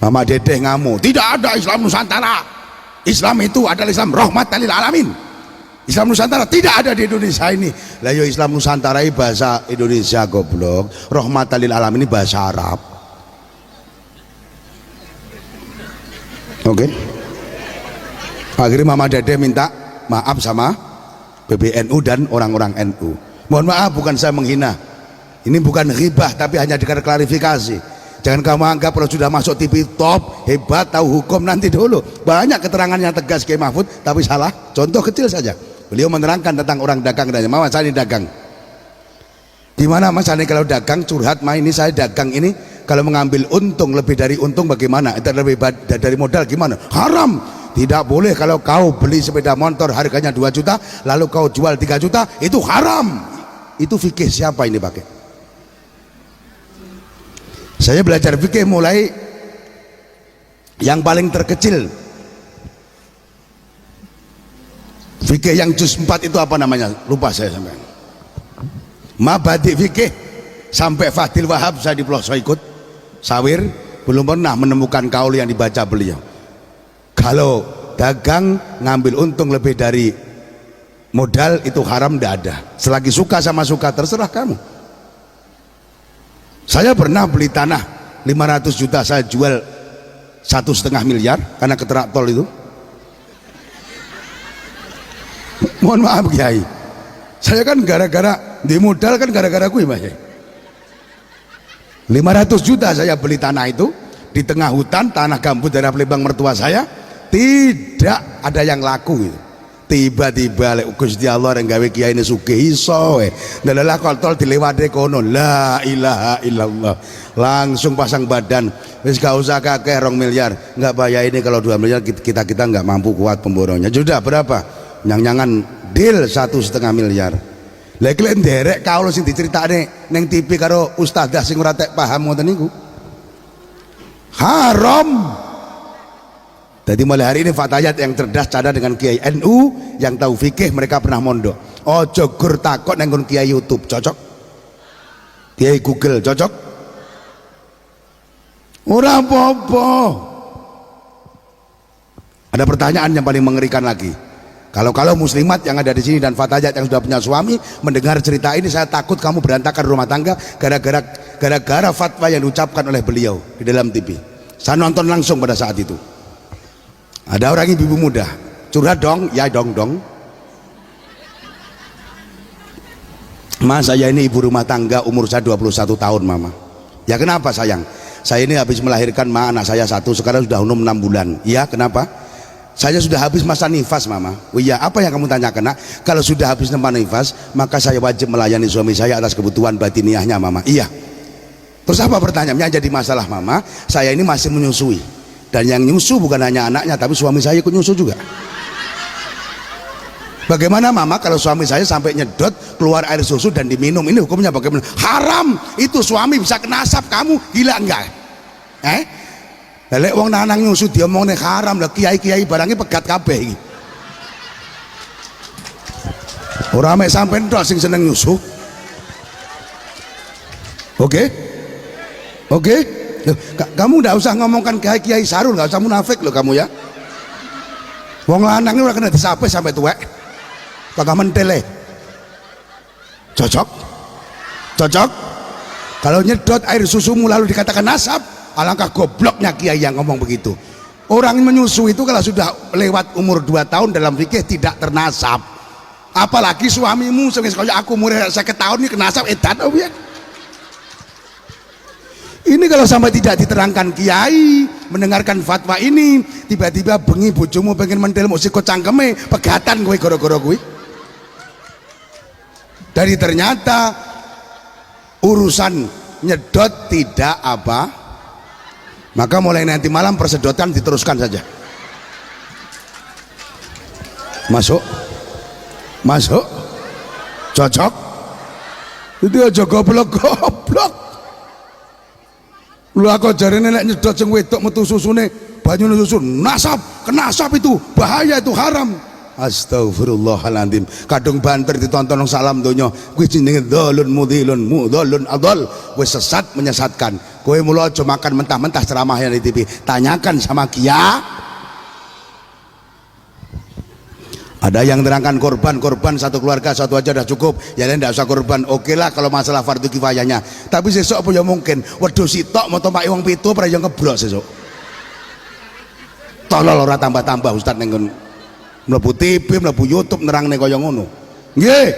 Mama Dedeh ngamuk, tidak ada Islam Nusantara. Islam itu adalah Islam rahmatan lil alamin. Islam Nusantara tidak ada di Indonesia ini. Lah yo Islam Nusantara ini bahasa Indonesia goblok. Rahmatan lil alamin ini bahasa Arab. Oke. Akhirnya Mama Dedeh minta maaf sama PBNU dan orang-orang NU. Mohon maaf, bukan saya menghina. Ini bukan ghibah, tapi hanya dengan klarifikasi. Jangan kamu anggap kalau sudah masuk TV top, hebat, tahu hukum, nanti dulu. Banyak keterangan yang tegas Kiai Mahfud, tapi salah. Contoh kecil saja. Beliau menerangkan tentang orang dagang dan Mama saya ini dagang. Gimana Mas ini kalau dagang curhat, Ma ini saya dagang ini kalau mengambil untung lebih dari untung bagaimana? Itu lebih dari modal gimana? Haram. Tidak boleh kalau kau beli sepeda motor harganya 2 juta lalu kau jual 3 juta, itu haram. Itu fikih siapa ini pakai? Saya belajar fikih mulai yang paling terkecil. Fikih yang juz 4 itu apa namanya? Lupa saya sampai. Mabadi fikih sampai Fadil Wahab saya di pelosok ikut sawir, belum pernah menemukan kaul yang dibaca beliau. Kalau dagang ngambil untung lebih dari modal itu haram, tidak ada. Selagi suka sama suka terserah kamu. Saya pernah beli tanah 500 juta saya jual 1,5 miliar karena keterak tol itu. Mohon maaf Kiai, saya kan gara-gara di modal kan gara-gara gue Mas. 500 juta saya beli tanah itu di tengah hutan, tanah gambut daerah Palembang mertua saya, tidak ada yang laku gitu. Tiba-tiba lek Gusti Allah yang gawe kiai ini sugih iso ndalah kontol dilewati kono, la ilaha illallah, langsung pasang badan, wis gak usah kakek 2 miliar, nggak bayar ini kalau 2 miliar kita nggak mampu kuat pemborongnya. Sudah berapa? Nyang-nyangan deal 1,5 miliar. Lek kalian derek kaul sing diceritakne neng TV karo ustadzah sing ora tek paham ngoten niku haram. Jadi mulai hari ini fatayat yang cerdas cadar dengan Kiai NU yang tahu fikih, mereka pernah mondok. Ojo gur takut nenggon Kiai YouTube, cocok? Kiai Google, cocok? Ora apa-apa. Ada pertanyaan yang paling mengerikan lagi. Kalau muslimat yang ada di sini dan fatayat yang sudah punya suami mendengar cerita ini, saya takut kamu berantakan rumah tangga gara-gara fatwa yang diucapkan oleh beliau di dalam TV. Saya nonton langsung pada saat itu. Ada orang ibu muda curhat dong, ya dong. Mas saya ini ibu rumah tangga, umur saya 21 tahun Mama. Ya kenapa sayang? Saya ini habis melahirkan anak saya 1, sekarang sudah umur 6 bulan. Ya kenapa? Saya sudah habis masa nifas Mama. Oh iya, apa yang kamu tanyakan nak? Kalau sudah habis masa nifas, maka saya wajib melayani suami saya atas kebutuhan batiniahnya Mama. Iya. Terus apa pertanyaannya jadi masalah Mama? Saya ini masih menyusui. Dan yang nyusu bukan hanya anaknya, tapi suami saya ikut nyusu juga. Bagaimana Mama kalau suami saya sampai nyedot keluar air susu dan diminum, ini hukumnya bagaimana? Haram. Itu suami bisa kena asap, kamu gila enggak? Lek wong nanang nyusu diomongne haram, lah kiai-kiai barangnya pegat kabeh iki. Ora mek sampean tok sing seneng nyusu. Oke? Loh, kamu tidak usah ngomongkan Kiai Sarul, nggak usah munafik loh kamu ya. Wong lanang ini udah kena disape sampai tuwek, kagak mentele. Cocok? Kalau nyedot air susumu lalu dikatakan nasab, alangkah gobloknya Kiai yang ngomong begitu. Orang menyusu itu kalau sudah lewat umur 2 tahun dalam fikih tidak ternasab. Apalagi suamimu sebagai aku umur 1 tahun ini kenasab edan, oh ya. Ini kalau sampai tidak diterangkan Kiai mendengarkan fatwa ini, tiba-tiba bengi bojomu pengen mentel mau sikut cangkeme pegatan gue goro-goro gue. Dari ternyata urusan nyedot tidak apa, maka mulai nanti malam persedotan diteruskan saja. Masuk, cocok. Itu aja goblok. Lu aku jari nenek nyedot sing wedok metu susune banyu susu nasab, kenasab itu bahaya, itu haram. Astagfirullahaladzim. Kadung banter ditonton nang salam donya kuwi jenenge dzalun mudhilun mudhallun adol, wis sesat menyesatkan. Kowe mula aja makan mentah-mentah ceramahnya di TV, tanyakan sama Kia. Ada yang terangkan korban satu keluarga satu aja udah cukup, ya tidak usah korban. Oke lah kalau masalah fardu kifayahnya, tapi sesuk apa ya mungkin wedhus sitok mau tombak wong pitu ora yo ngeblok sesuk. Tolol ora tambah-tambah Ustaz ning mlebu TV, mlebu YouTube nerangne kaya ngono. Nggih.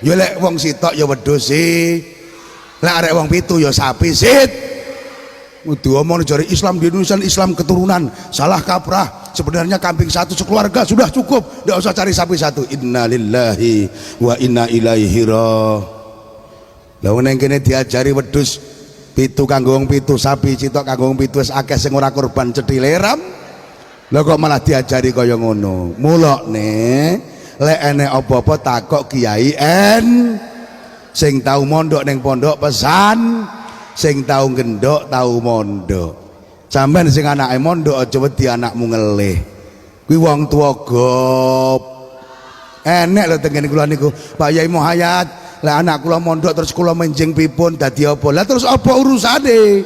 Ya lek wong sitok ya wedhus sih. Lek arek wong pitu ya sapi sit. Kudu omong jare Islam di Indonesia Islam keturunan, salah kaprah. Sebenarnya kambing satu sekeluarga sudah cukup, tidak usah cari sapi satu. Innalillahi wa inna ilaihi raji'un. Lah neng kene diajari wedhus pitu kanggo wong pitu, sapi sitok kanggo wong pitu, wis akeh sing ora korban cethileram. Lah kok malah diajari kaya ngono. Mulane lek enek apa-apa takok kiai sing tau mondok ning pondok pesan, sing tau gendok tau mondok. Sampeyan sing anake mondok aja wedi anakmu ngelih. Kuwi wong tuwa gop. Enek lho tengene kula niku, Pak Yai Muhayyad, lek anak kula mondok terus kula menjing pipun dadi apa? Lah terus apa urusane?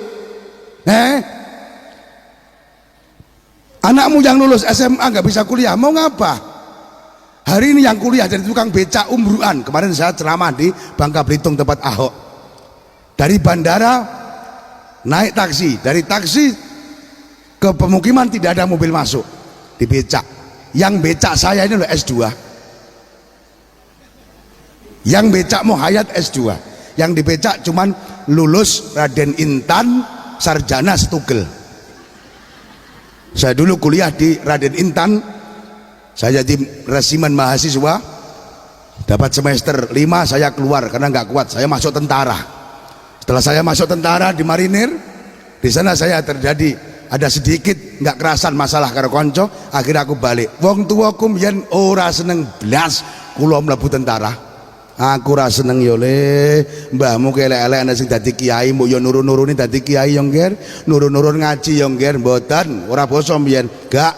Anakmu yang lulus SMA nggak bisa kuliah, mau ngapa? Hari ini yang kuliah jadi tukang becak umruan. Kemarin saya ceramah di Bangka Belitung tempat Ahok. Dari bandara naik taksi, dari taksi ke pemukiman tidak ada mobil masuk, di becak. Yang becak saya ini loh S2. Yang becak Muhayyad S2. Yang di becak cuman lulus Raden Intan sarjana Stugel. Saya dulu kuliah di Raden Intan, saya jadi resimen mahasiswa, dapat semester 5 saya keluar karena nggak kuat, saya masuk tentara. Setelah saya masuk tentara di marinir, di sana saya terjadi ada sedikit nggak kerasan masalah karo konco, akhirnya aku balik. Wong tuaku mbiyen ora seneng blas kula mlebu tentara. Aku ora seneng yo le, mbahmu kelek-elek ana sing dadi kiai, mbok yo nurun-nuruni dadi kiai yo ngger, nurun-nurun ngaji yo ngger, mboten, ora basa mbiyen. Gak.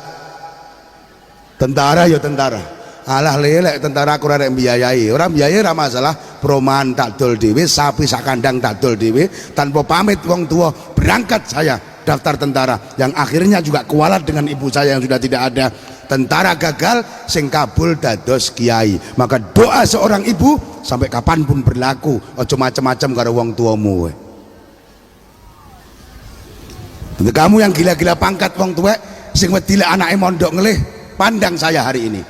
Tentara yo tentara. Alah lelek tentara aku ora mbiayai. Ora mbiayai ora masalah, perumahan tak dol dhewe, sapi sak kandang tak dol dhewe, tanpa pamit wong tua berangkat saya daftar tentara yang akhirnya juga kualat dengan ibu saya yang sudah tidak ada. Tentara gagal sing kabul dados kiai. Maka doa seorang ibu sampai kapanpun berlaku, ojo macam-macam karo wong tuamu. Untuk kamu yang gila-gila pangkat wong tua sing wedi lek anake mondok ngelih, pandang saya hari ini.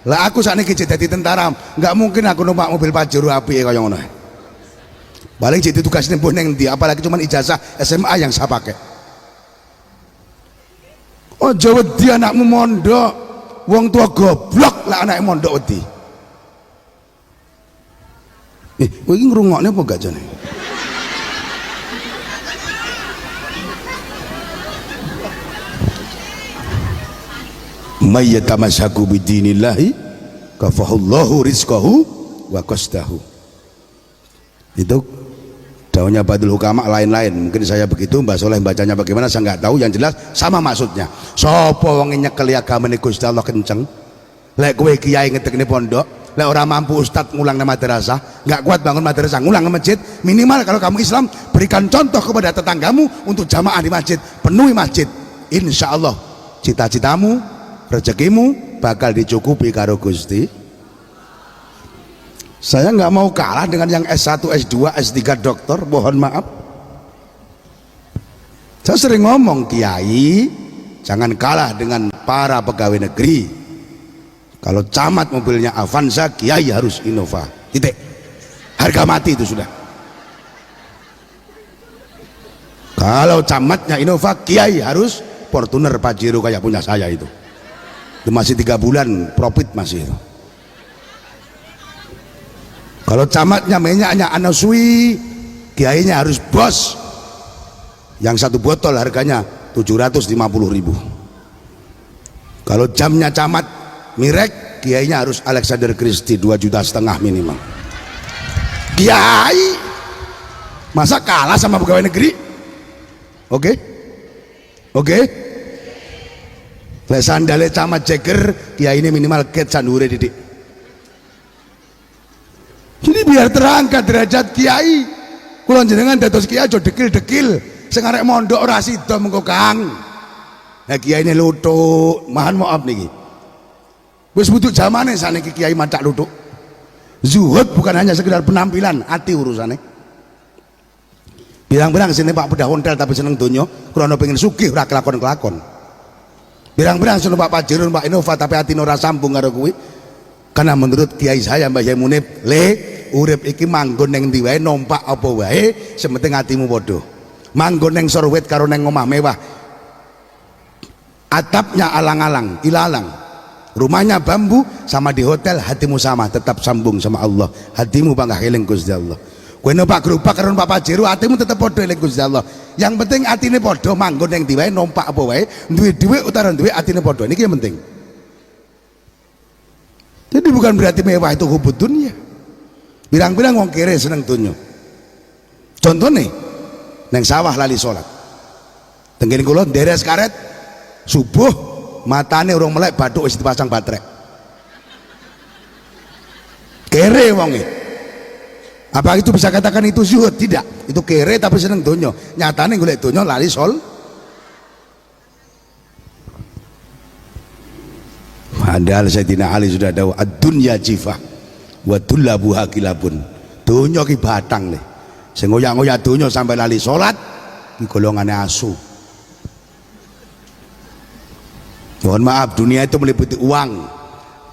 Lah aku sakniki dadi tentara, nggak mungkin aku numpak mobil Pajero apike kaya ngono. Paling jadi tugas nempuh ning ndi, apalagi cuman ijazah SMA yang saya pakai. Ojo wedi anakmu mondok, wong tua goblok lah anaknya mondok wedi. Kowe iki ngrungokne apa gak jane? May yatamassaku bidinillahi kafahullahu rizqahu wa qasdahu. Itu daunnya Badul Hukama lain-lain, mungkin saya begitu, Mbak Soleh bacanya bagaimana saya nggak tahu, yang jelas sama maksudnya. Sopo wong nyekel agamane Gusti Allah kenceng, lek kowe kiai ngedekne pondok, lek ora mampu ustad ngulang nang madrasah, nggak kuat bangun madrasah, ngulang nang masjid, minimal kalau kamu Islam berikan contoh kepada tetanggamu untuk jamaah di masjid, penuhi masjid. Insya Allah cita-citamu, rezekimu bakal dicukupi karo Gusti. Saya nggak mau kalah dengan yang S1, S2, S3 doktor, mohon maaf. Saya sering ngomong, kiai jangan kalah dengan para pegawai negeri. Kalau camat mobilnya Avanza, kiai harus Innova, titik. Harga mati itu sudah. Kalau camatnya Innova, kiai harus Fortuner Pajero kayak punya saya itu masih 3 bulan profit masih itu. Kalau camatnya minyaknya Anasui, kiainya harus Bos yang 1 botol harganya 750.000. Kalau jamnya camat Mirek, kiainya harus Alexander Christie 2,5 juta minimal. Kiai masa kalah sama pegawai negeri? Oke? Lek sandale camat Jagger, kiai ini minimal ket sandure didik. Jadi biar terangkat derajat kiai. Kula jenengan dados kiai aja dekil-dekil. Sing arek mondok ora sida mengko Kang. Lah kiai ini lutuk, mohon maaf niki. Wis butuh zamane saniki kiai macak lutuk. Zuhud bukan hanya sekedar penampilan, hati urusannya. Bilang-bilang sini Pak Bedah Ontel tapi seneng donya, krana pengen sugih ora kelakon-kelakon. Bilang-bilang sini Pak Pajero, Pak Innova tapi hati ora sambung karo kuwi. Karena menurut kiai saya Mbah Yai Munib, urip iki manggon ning ndi wae, numpak apa wae, sementing atimu padha. Manggon ning sorwet karo ning omah mewah. Atapnya alang-alang, ilalang. Rumahnya bambu sama di hotel, hatimu sama, tetap sambung sama Allah. Hatimu bangga eling Gusti Allah. Kowe numpak gerobak karo Pak Pajero, hatimu tetap padha eling Gusti Allah. Yang penting atine padha, manggon ning ndi wae, numpak apa wae, duwe dhuwit utawa duwe atine padha. Niki yang penting. Jadi bukan berarti mewah itu hubud dunia. Bilang-bilang wong kere seneng dunia. Contohnya neng sawah lali sholat. Tenggene kula nderes karet subuh matane urung melek bathuk wis dipasang baterai. Kere wonge. Apa itu bisa katakan itu zuhud? Tidak. Itu kere tapi seneng dunia. Nyatane golek dunia lali sholat. Padahal Sayyidina Ali sudah tahu ad-dunya jifah wa tullabuha kilabun. Dunya ki batang nih. Sing ngoyak-ngoyak dunya sampai lali salat ki golongane asu. Mohon maaf, dunia itu meliputi uang,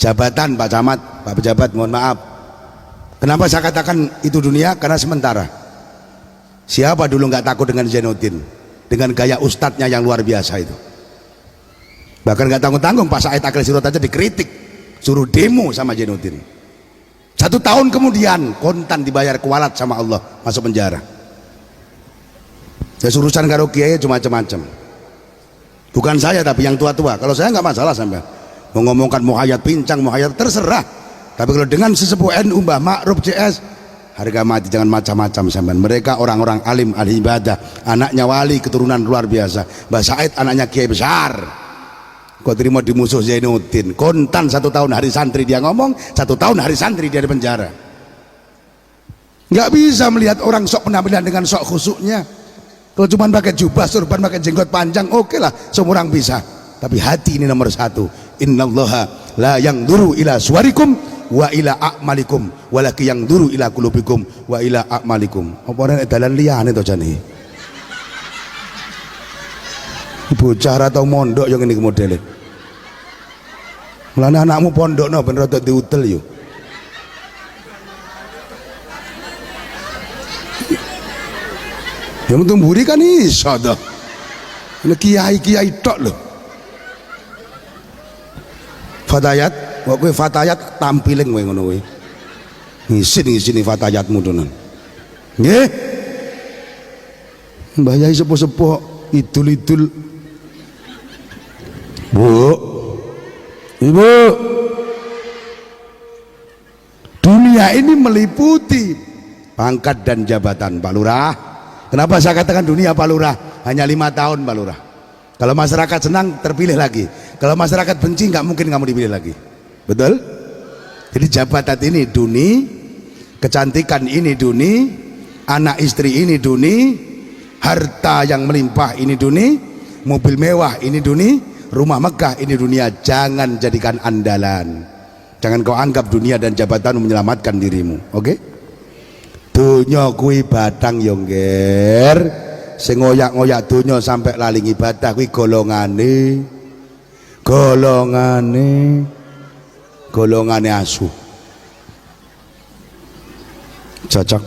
jabatan, Pak Camat, Pak Pejabat, mohon maaf. Kenapa saya katakan itu dunia? Karena sementara. Siapa dulu nggak takut dengan Zainuddin? Dengan gaya ustadznya yang luar biasa itu. Bahkan nggak tanggung-tanggung Pak Said Akil Sirot aja dikritik, suruh demo sama Zainuddin. 1 tahun kemudian kontan dibayar kualat sama Allah, masuk penjara. Ya urusan karo kiai cuma macam-macam. Bukan saya tapi yang tua-tua. Kalau saya nggak masalah sampai mau ngomongkan mau hayat pincang, mau hayat terserah. Tapi kalau dengan sesepuh NU Mbah Ma'ruf CS, harga mati, jangan macam-macam sampai. Mereka orang-orang alim, ahli ibadah, anaknya wali, keturunan luar biasa. Mbah Said anaknya kiai besar. Kau terima di musuh Zainuddin, kontan 1 tahun hari santri dia ngomong, 1 tahun hari santri dia di penjara. Nggak bisa melihat orang sok penampilan dengan sok khusuknya. Kalau cuma pakai jubah, surban, pakai jenggot panjang, oke lah, semua orang bisa. Tapi hati ini nomor 1. Innallaha la yanzuru ila suwarikum wa ila a'malikum, walaki yanzuru ila qulubikum wa ila a'malikum. Apa nek dalan liyane to jane? Bocah atau mondok yang ini modelnya. Mulane anakmu pondok no ben rada diutel yo. Ya untung mburi kan iso to. Ini kiai-kiai tok lho. Fatayat, kok kowe fatayat tampiling kowe ngono kowe. Ngisin-ngisini fatayatmu tenan. Nggih. Mbah Yai sepuh-sepuh idul-idul. Bu, Ibu, dunia ini meliputi pangkat dan jabatan Pak Lurah. Kenapa saya katakan dunia Pak Lurah? Hanya 5 tahun Pak Lurah. Kalau masyarakat senang terpilih lagi, kalau masyarakat benci nggak mungkin kamu dipilih lagi. Betul? Jadi jabatan ini duni, kecantikan ini duni, anak istri ini duni, harta yang melimpah ini duni, mobil mewah ini duni, rumah megah ini dunia. Jangan jadikan andalan. Jangan kau anggap dunia dan jabatan menyelamatkan dirimu. Oke? Dunia kui batang yongger, sing ngoyak-ngoyak dunia sampai lali ibadah kui golongane asu. Cocok.